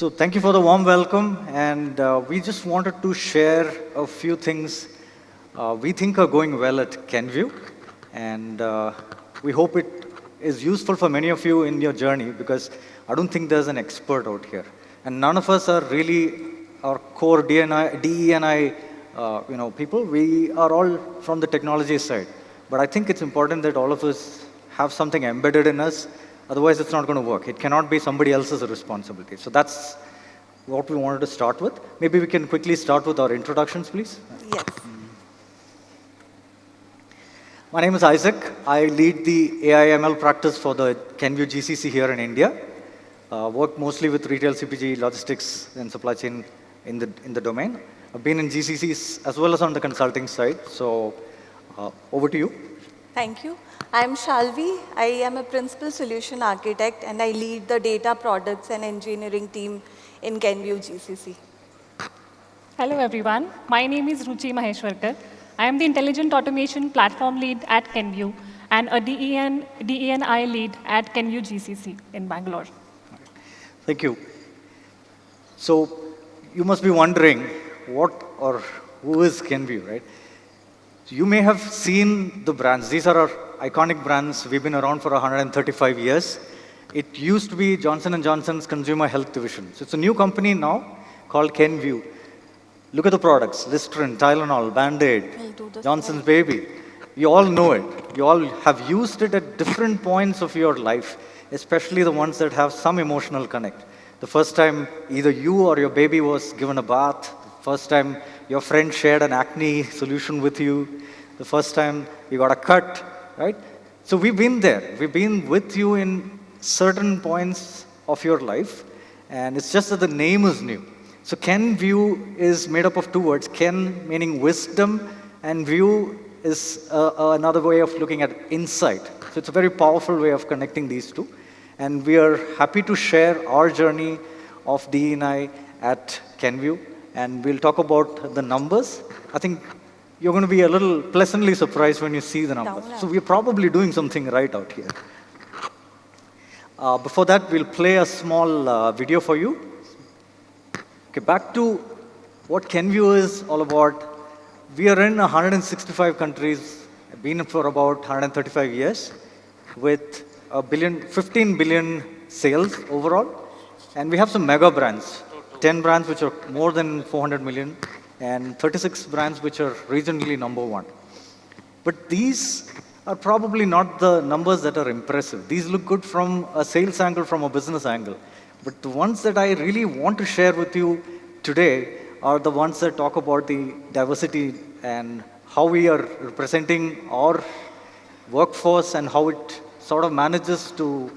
So thank you for the warm welcome, and we just wanted to share a few things we think are going well at Kenvue, and we hope it is useful for many of you in your journey because I don't think there's an expert out here, and none of us are really our core DE&I people. We are all from the technology side, but I think it's important that all of us have something embedded in us. Otherwise, it's not going to work. It cannot be somebody else's responsibility. So that's what we wanted to start with. Maybe we can quickly start with our introductions, please. Yes. My name is Isaac. I lead the AI/ML practice for the Kenvue GCC here in India. Work mostly with retail, CPG, logistics, and supply chain in the domain. I've been in GCCs as well as on the consulting side. So over to you. Thank you. I'm Shalvi. I am a principal solution architect and I lead the data products and engineering team in Kenvue GCC. Hello everyone. My name is Ruchi Maheshwarkar. I am the intelligent automation platform lead at Kenvue and a DE&I lead at Kenvue GCC in Bangalore. Thank you. So you must be wondering what or who is Kenvue, right? So you may have seen the brands. These are our iconic brands. We've been around for 135 years. It used to be Johnson & Johnson's consumer health division. So it's a new company now called Kenvue. Look at the products: Listerine, Tylenol, Band-Aid, Johnson's Baby. You all know it. You all have used it at different points of your life, especially the ones that have some emotional connect. The first time either you or your baby was given a bath, the first time your friend shared an acne solution with you, the first time you got a cut, right? So we've been there. We've been with you in certain points of your life, and it's just that the name is new. So Kenvue is made up of two words: Ken meaning wisdom, and view is another way of looking at insight. So it's a very powerful way of connecting these two. And we are happy to share our journey of DE&I at Kenvue, and we'll talk about the numbers. I think you're going to be a little pleasantly surprised when you see the numbers. So we're probably doing something right out here. Before that, we'll play a small video for you. Okay, back to what Kenvue is all about. We are in 165 countries, been for about 135 years, with 15 billion sales overall. And we have some mega brands, 10 brands which are more than 400 million, and 36 brands which are regionally number one. But these are probably not the numbers that are impressive. These look good from a sales angle, from a business angle. But the ones that I really want to share with you today are the ones that talk about the diversity and how we are representing our workforce and how it sort of manages to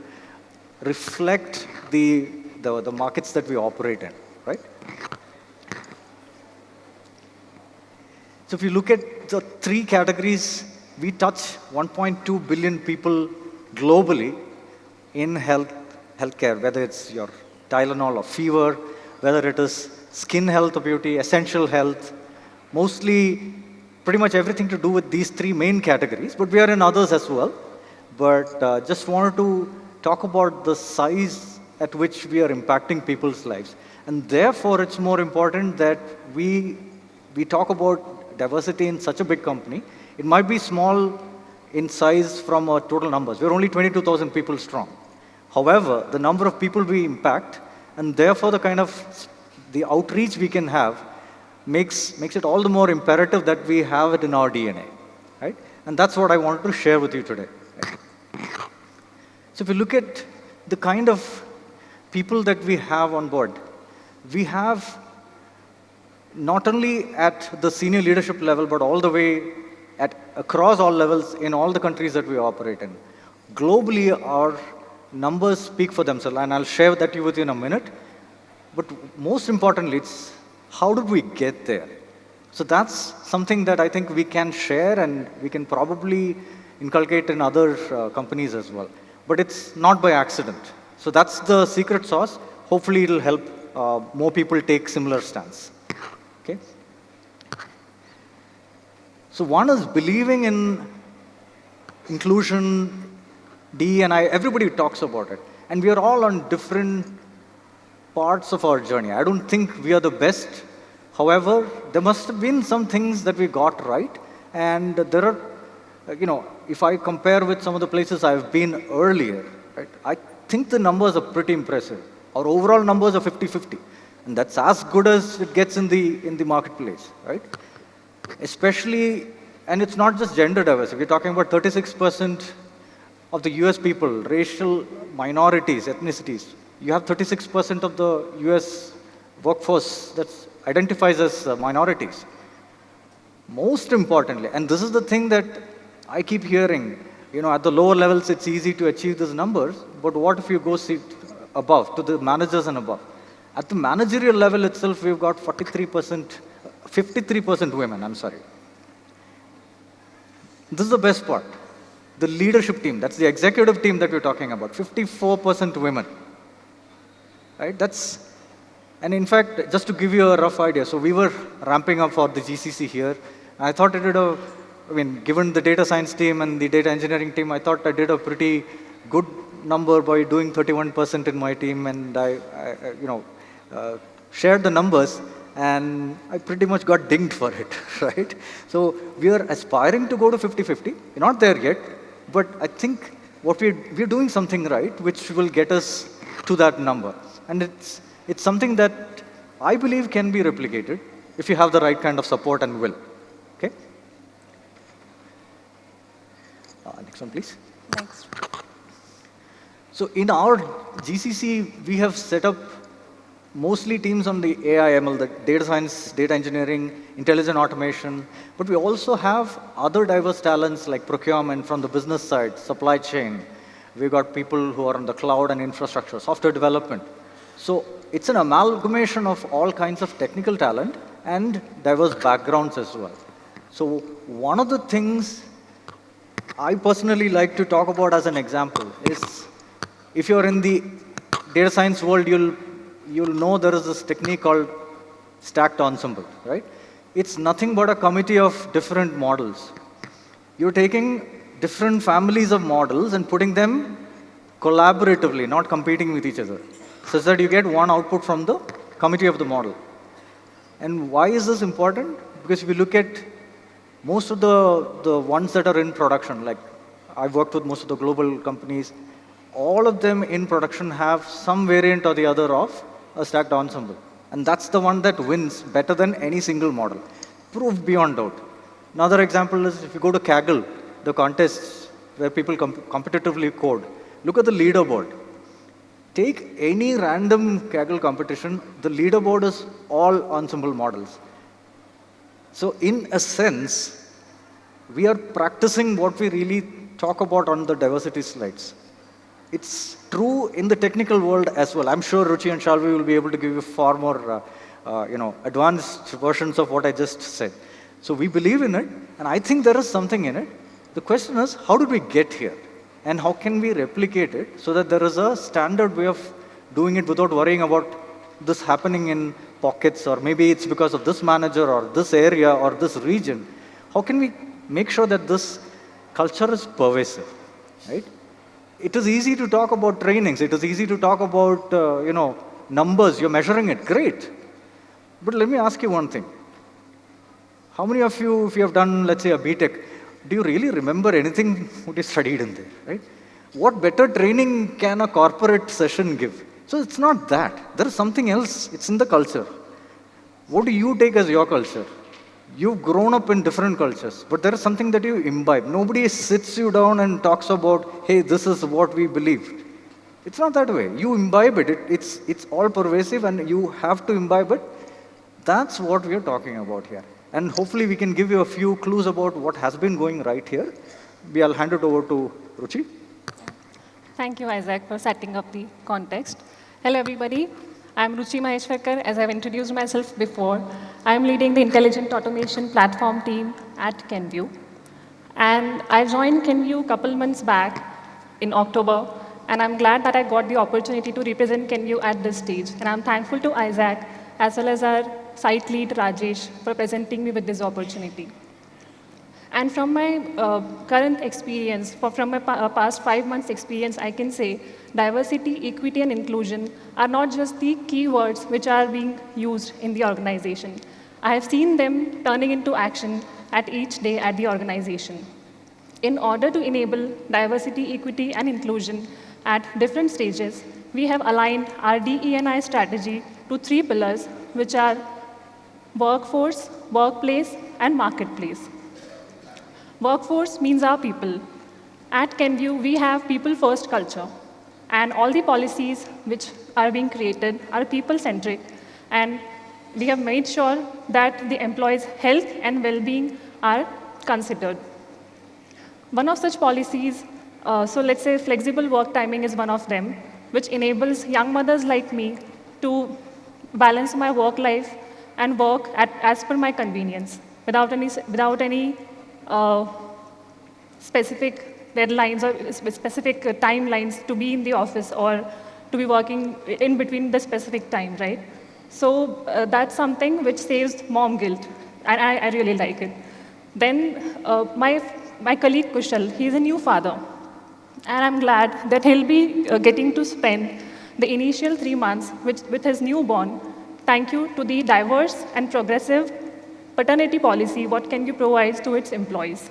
reflect the markets that we operate in, right? So if you look at the three categories, we touch 1.2 billion people globally in healthcare, whether it's your Tylenol or fever, whether it is skin health or beauty, essential health, mostly pretty much everything to do with these three main categories, but we are in others as well. But just wanted to talk about the size at which we are impacting people's lives. And therefore, it's more important that we talk about diversity in such a big company. It might be small in size from our total numbers. We're only 22,000 people strong. However, the number of people we impact, and therefore the kind of the outreach we can have, makes it all the more imperative that we have it in our DNA, right? And that's what I wanted to share with you today. Right? So if you look at the kind of people that we have on board, we have not only at the senior leadership level, but all the way across all levels in all the countries that we operate in. Globally, our numbers speak for themselves, and I'll share that with you in a minute. But most importantly, it's how did we get there? So that's something that I think we can share and we can probably inculcate in other companies as well. But it's not by accident. So that's the secret sauce. Hopefully it'll help more people take similar stance. Okay? So one is believing in inclusion, DE&I, everybody talks about it. And we are all on different parts of our journey. I don't think we are the best. However, there must have been some things that we got right. And there are, if I compare with some of the places I've been earlier, right, I think the numbers are pretty impressive. Our overall numbers are 50-50. And that's as good as it gets in the marketplace, right? Especially, and it's not just gender diversity. We're talking about 36% of the US people, racial minorities, ethnicities. You have 36% of the US workforce that identifies as minorities. Most importantly, and this is the thing that I keep hearing, at the lower levels it's easy to achieve these numbers, but what if you go see above, to the managers and above? At the managerial level itself, we've got 53% women, I'm sorry. This is the best part. The leadership team, that's the executive team that we're talking about, 54% women. Right? And in fact, just to give you a rough idea, so we were ramping up for the GCC here. I thought given the data science team and the data engineering team, I thought I did a pretty good number by doing 31% in my team, and I shared the numbers, and I pretty much got dinged for it, right? So we are aspiring to go to 50-50. We're not there yet, but I think we're doing something right, which will get us to that number. And it's something that I believe can be replicated if you have the right kind of support and will. Okay? Next one, please. Next. So in our GCC, we have set up mostly teams on the AI, ML, the data science, data engineering, intelligent automation, but we also have other diverse talents like procurement from the business side, supply chain. We've got people who are on the cloud and infrastructure, software development. So it's an amalgamation of all kinds of technical talent and diverse backgrounds as well. So one of the things I personally like to talk about as an example is, if you're in the data science world, you'll know there is this technique called stacked ensemble, right? It's nothing but a committee of different models. You're taking different families of models and putting them collaboratively, not competing with each other, such that you get one output from the committee of the model. And why is this important? Because if you look at most of the ones that are in production, like I've worked with most of the global companies, all of them in production have some variant or the other of a stacked ensemble. And that's the one that wins better than any single model. Proved beyond doubt. Another example is if you go to Kaggle, the contests where people competitively code, look at the leaderboard. Take any random Kaggle competition, the leaderboard is all ensemble models. So in a sense, we are practicing what we really talk about on the diversity slides. It's true in the technical world as well. I'm sure Ruchi and Shalvi will be able to give you far more advanced versions of what I just said. So we believe in it, and I think there is something in it. The question is, how did we get here? And how can we replicate it so that there is a standard way of doing it without worrying about this happening in pockets, or maybe it's because of this manager or this area or this region. How can we make sure that this culture is pervasive, right? It is easy to talk about trainings. It is easy to talk about, numbers. You're measuring it. Great. But let me ask you one thing. How many of you, if you have done, let's say, a BTech, do you really remember anything what you studied in there, right? What better training can a corporate session give? So it's not that. There is something else. It's in the culture. What do you take as your culture? You've grown up in different cultures, but there is something that you imbibe. Nobody sits you down and talks about, hey, this is what we believe. It's not that way. You imbibe it. It's all pervasive, and you have to imbibe it. That's what we are talking about here. And hopefully we can give you a few clues about what has been going right here. I'll hand it over to Ruchi. Thank you, Isaac, for setting up the context. Hello, everybody. I'm Ruchi Maheshwarkar. As I've introduced myself before, I'm leading the intelligent automation platform team at Kenvue. And I joined Kenvue a couple months back in October, and I'm glad that I got the opportunity to represent Kenvue at this stage. And I'm thankful to Isaac, as well as our site lead, Rajesh, for presenting me with this opportunity. And from my current experience, from my past 5 months' experience, I can say diversity, equity, and inclusion are not just the keywords which are being used in the organization. I have seen them turning into action at each day at the organization. In order to enable diversity, equity, and inclusion at different stages, we have aligned our DE&I strategy to 3 pillars, which are workforce, workplace, and marketplace. Workforce means our people. At Kenvue, we have people-first culture, and all the policies which are being created are people-centric, and we have made sure that the employees' health and well-being are considered. One of such policies, so let's say flexible work timing is one of them, which enables young mothers like me to balance my work life and work as per my convenience, without any specific deadlines or specific timelines to be in the office or to be working in between the specific time, right? So that's something which saves mom guilt, and I really like it. Then my colleague Kushal, he's a new father, and I'm glad that he'll be getting to spend the initial 3 months with his newborn. Thank you to the diverse and progressive paternity policy what Kenvue provides to its employees.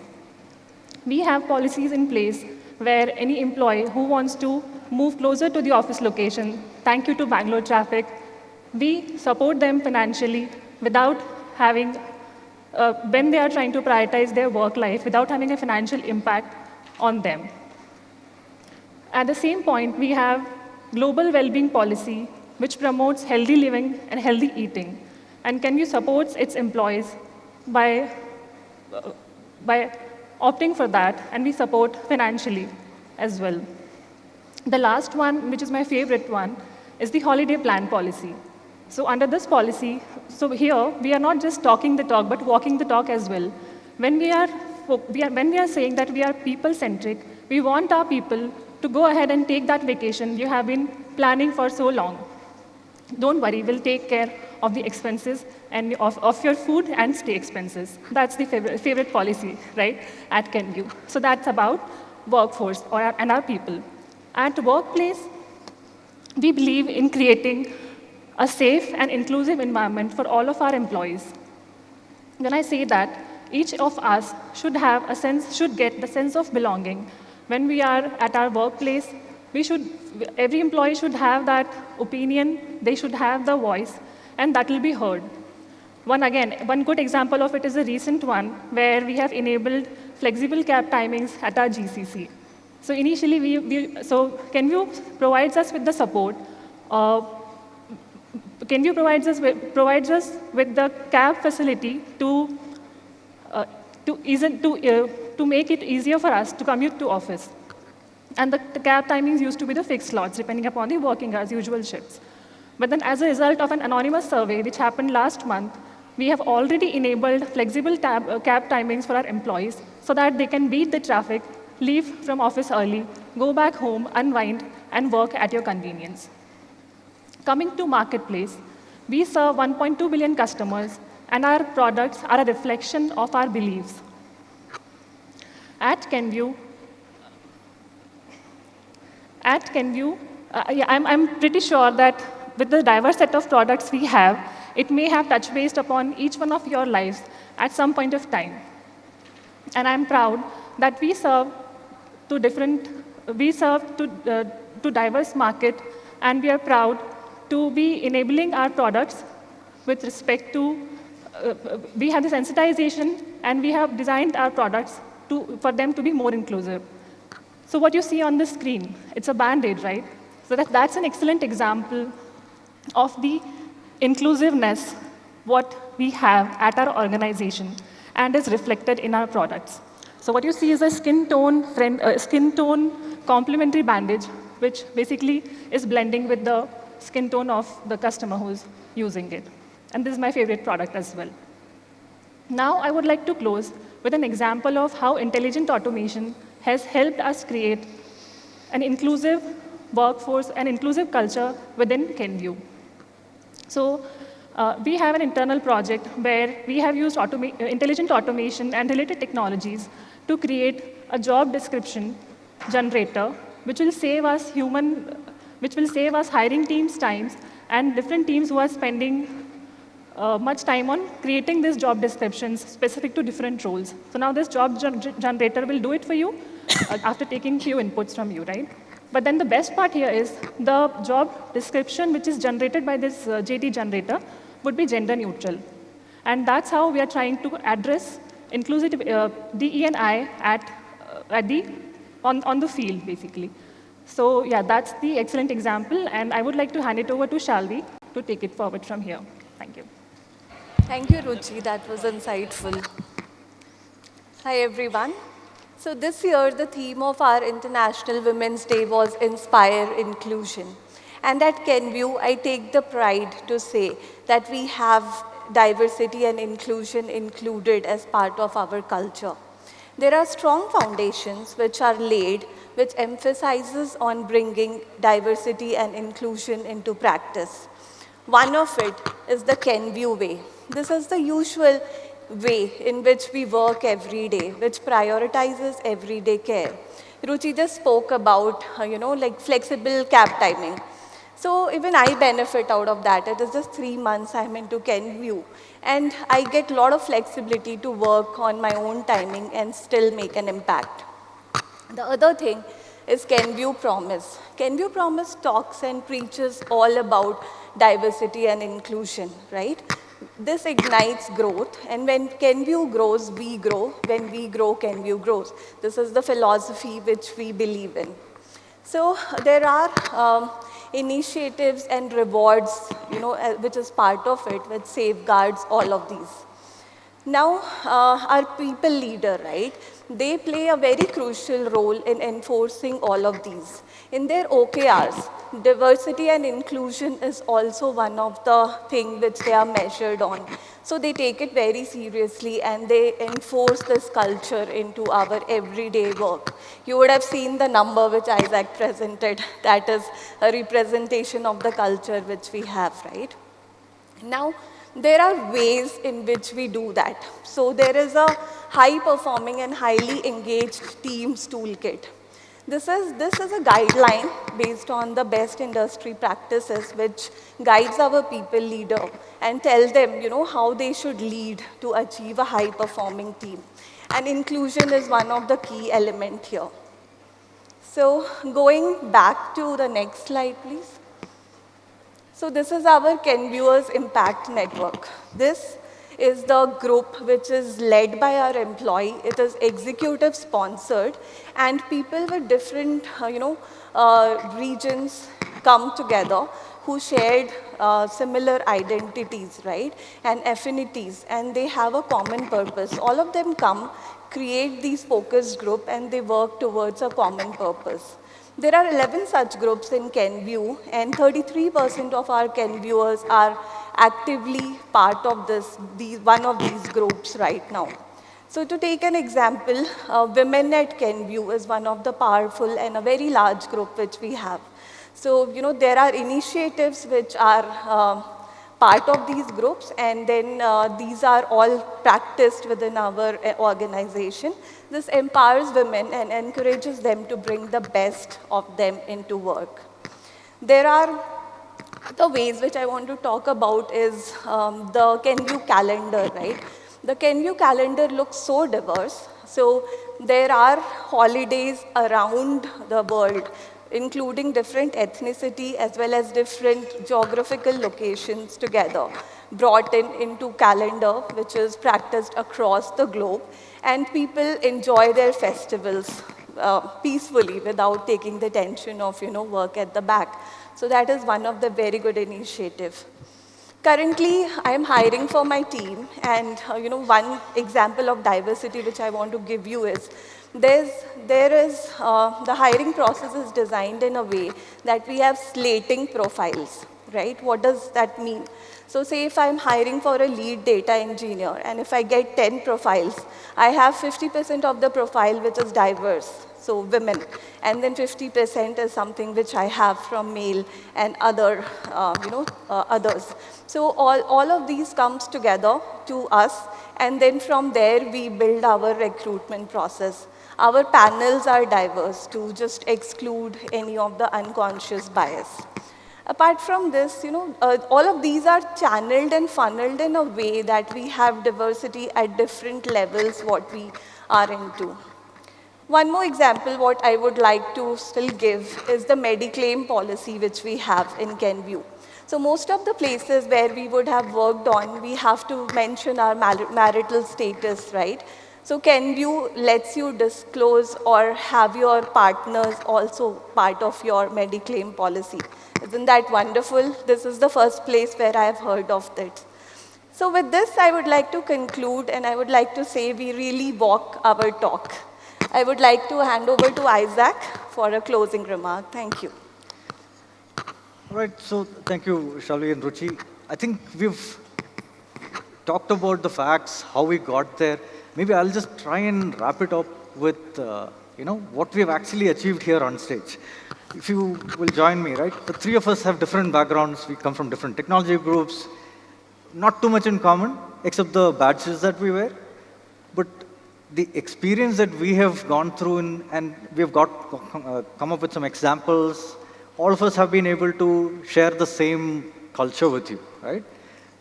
We have policies in place where any employee who wants to move closer to the office location, thank you to Bangalore traffic, we support them financially without having, when they are trying to prioritize their work life, without having a financial impact on them. At the same point, we have global well-being policy, which promotes healthy living and healthy eating. And Kenvue supports its employees by opting for that, and we support financially as well. The last one, which is my favorite one, is the holiday plan policy. So under this policy, so here we are not just talking the talk, but walking the talk as well. When we are saying that we are people-centric, we want our people to go ahead and take that vacation you have been planning for so long. Don't worry, we'll take care of the expenses and of your food and stay expenses. That's the favorite policy, right, at Kenvue. So that's about workforce and our people. At workplace, we believe in creating a safe and inclusive environment for all of our employees. When I say that, each of us should get the sense of belonging. When we are at our workplace, every employee should have that opinion, they should have the voice, and that will be heard. One good example of it is a recent one where we have enabled flexible cab timings at our GCC. So initially, Kenvue provides us with the support. Kenvue provides us with the cab facility to make it easier for us to commute to office. And the cab timings used to be the fixed slots, depending upon the working hours, usual shifts. But then as a result of an anonymous survey, which happened last month, we have already enabled flexible cab timings for our employees so that they can beat the traffic, leave from office early, go back home, unwind, and work at your convenience. Coming to marketplace, we serve 1.2 billion customers, and our products are a reflection of our beliefs. At Kenvue, I'm pretty sure that with the diverse set of products we have, it may have touch based upon each one of your lives at some point of time. And I'm proud that we serve to diverse market, and we are proud to be enabling our products with respect to, we have the sensitization, and we have designed our products for them to be more inclusive. So what you see on the screen, it's a Band-Aid, right? So that's an excellent example of the inclusiveness what we have at our organization and is reflected in our products. So what you see is a skin tone complementary bandage, which basically is blending with the skin tone of the customer who's using it. And this is my favorite product as well. Now I would like to close with an example of how intelligent automation has helped us create an inclusive workforce, an inclusive culture within Kenvue. So We have an internal project where we have used intelligent automation and related technologies to create a job description generator, which will save us which will save us hiring teams times and different teams who are spending much time on creating these job descriptions specific to different roles. So now this job generator will do it for you after taking few inputs from you, right? But then the best part here is the job description which is generated by this JD generator would be gender neutral. And that's how we are trying to address inclusive DE&I on the field, basically. So yeah, that's the excellent example, and I would like to hand it over to Shalvi to take it forward from here. Thank you. Thank you, Ruchi. That was insightful. Hi, everyone. So this year, the theme of our International Women's Day was Inspire Inclusion. And at Kenvue, I take the pride to say that we have diversity and inclusion included as part of our culture. There are strong foundations which are laid, which emphasizes on bringing diversity and inclusion into practice. One of it is the Kenvue way. This is the usual way in which we work every day, which prioritizes everyday care. Ruchi just spoke about, like flexible cab timing. So even I benefit out of that. It is just 3 months I'm into Kenvue. And I get a lot of flexibility to work on my own timing and still make an impact. The other thing is Kenvue Promise. Kenvue Promise talks and preaches all about diversity and inclusion, right? This ignites growth, and when Kenvue grows, we grow. When we grow, Kenvue grows. This is the philosophy which we believe in. So there are initiatives and rewards, which is part of it, which safeguards all of these. Now, our people leader, right? They play a very crucial role in enforcing all of these. In their OKRs, diversity and inclusion is also one of the things which they are measured on. So they take it very seriously and they enforce this culture into our everyday work. You would have seen the number which Isaac presented. That is a representation of the culture which we have, right? Now, there are ways in which we do that. So there is a high-performing and highly engaged teams toolkit. This is a guideline based on the best industry practices which guides our people leader and tells them, how they should lead to achieve a high-performing team. And inclusion is one of the key elements here. So going back to the next slide, please. So this is our Kenvue's Impact Network. This is the group which is led by our employee. It is executive sponsored, and people with different, regions come together who shared similar identities, right, and affinities, and they have a common purpose. All of them come, create these focus group, and they work towards a common purpose. There are 11 such groups in Kenvue, and 33% of our Kenvuers are actively part of one of these groups right now. So to take an example, Women at Kenvue is one of the powerful and a very large group which we have. So, there are initiatives which are part of these groups, and then these are all practiced within our organization. This empowers women and encourages them to bring the best of them into work. There are the ways which I want to talk about is the Kenvue calendar, right? The Kenvue calendar looks so diverse. So there are holidays around the world, including different ethnicity as well as different geographical locations together, brought into calendar, which is practiced across the globe, and people enjoy their festivals peacefully without taking the tension of, work at the back. So that is one of the very good initiative. Currently, I am hiring for my team, and one example of diversity which I want to give you is the hiring process is designed in a way that we have slating profiles. right? What does that mean? So say if I'm hiring for a lead data engineer, and if I get 10 profiles, I have 50% of the profile which is diverse, so women, and then 50% is something which I have from male and other, others. So all of these comes together to us, and then from there we build our recruitment process. Our panels are diverse to just exclude any of the unconscious bias. Apart from this, all of these are channeled and funneled in a way that we have diversity at different levels what we are into. One more example what I would like to still give is the Mediclaim policy which we have in Kenvue. So most of the places where we would have worked on, we have to mention our marital status, right? So Kenvue lets you disclose or have your partners also part of your Mediclaim policy. Isn't that wonderful? This is the first place where I have heard of it. So with this, I would like to conclude, and I would like to say we really walk our talk. I would like to hand over to Isaac for a closing remark. Thank you. All right, so thank you, Shalvi and Ruchi. I think we've talked about the facts, how we got there. Maybe I'll just try and wrap it up with, what we have actually achieved here on stage. If you will join me, right? The three of us have different backgrounds. We come from different technology groups. Not too much in common, except the badges that we wear. But the experience that we have gone through and we have come up with some examples, all of us have been able to share the same culture with you, right?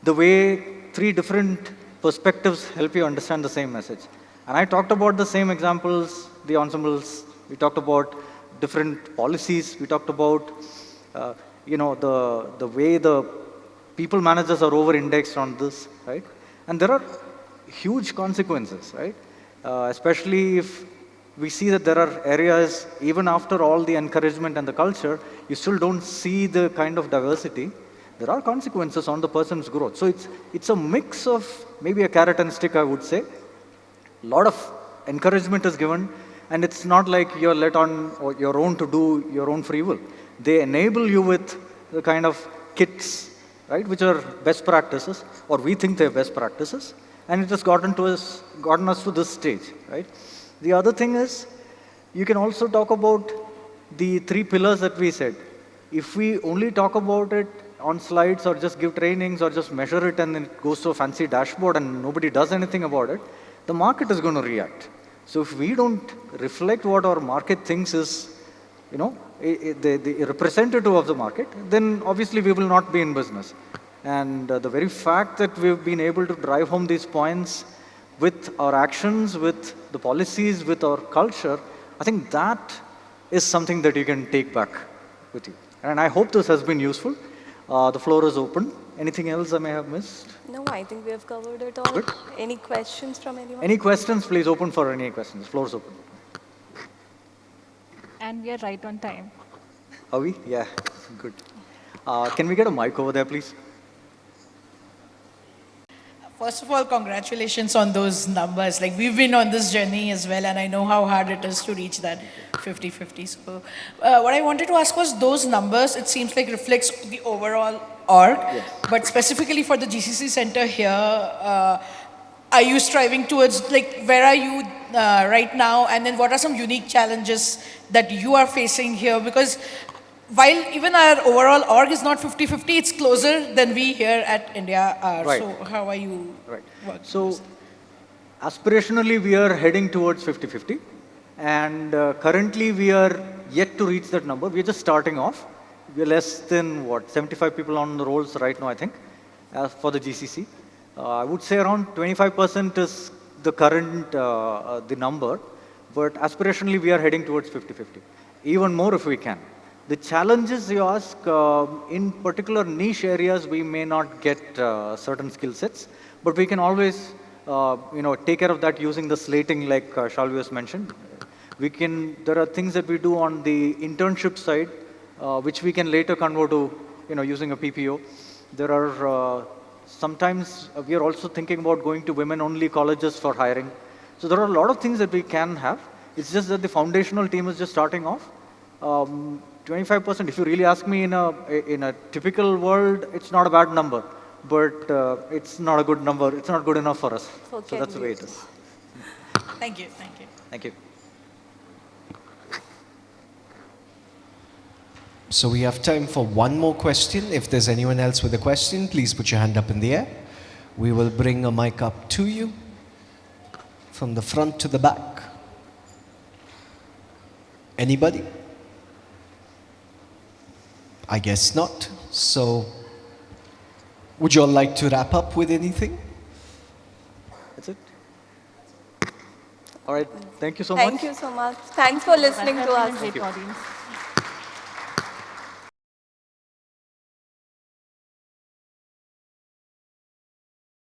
The way three different perspectives help you understand the same message. And I talked about the same examples, the ensembles, we talked about different policies, we talked about, the way the people managers are over-indexed on this, right? And there are huge consequences, right? Especially if we see that there are areas, even after all the encouragement and the culture, you still don't see the kind of diversity. There are consequences on the person's growth. So it's a mix of maybe a carrot and stick, I would say. A lot of encouragement is given, and it's not like you're let on your own to do your own free will. They enable you with the kind of kits, right, which are best practices, or we think they're best practices, and it has gotten us to this stage, right? The other thing is, you can also talk about the three pillars that we said. If we only talk about it on slides or just give trainings or just measure it and then it goes to a fancy dashboard and nobody does anything about it, the market is going to react. So if we don't reflect what our market thinks is, the representative of the market, then obviously we will not be in business. And the very fact that we've been able to drive home these points with our actions, with the policies, with our culture, I think that is something that you can take back with you. And I hope this has been useful. The floor is open. Anything else I may have missed? No, I think we have covered it all. Good. Any questions from anyone? Any questions? Please open for any questions. Floor is open. And we are right on time. Are we? Yeah, good. Can we get a mic over there, please? First of all, congratulations on those numbers. Like, we've been on this journey as well, and I know how hard it is to reach that 50-50. So what I wanted to ask was, those numbers, it seems like reflects the overall org, Yes. but specifically for the GCC Center here, are you striving towards, like, where are you right now, and then what are some unique challenges that you are facing here? Because while even our overall org is not 50-50, it's closer than we here at India are. Right. So how are you working? So aspirationally, we are heading towards 50-50. And currently, we are yet to reach that number. We're just starting off. We're less than, 75 people on the rolls right now, I think, for the GCC. I would say around 25% is the current, the number. But aspirationally, we are heading towards 50-50. Even more if we can. The challenges you ask, in particular niche areas, we may not get certain skill sets, but we can always, take care of that using the slating like Shalvi has mentioned. There are things that we do on the internship side, which we can later convert to, using a PPO. There are, sometimes we are also thinking about going to women-only colleges for hiring. So there are a lot of things that we can have. It's just that the foundational team is just starting off. 25%, if you really ask me, in a typical world, it's not a bad number. But it's not a good number. It's not good enough for us. For So that's the way it Kenvue. is. Thank you, thank you. Thank you. So we have time for one more question. If there's anyone else with a question, please put your hand up in the air. We will bring a mic up to you from the front to the back. Anybody? I guess not. So would you all like to wrap up with anything? That's it. All right. Thank you so much. Thank you so much. Thanks for listening That to has been us. a great audience.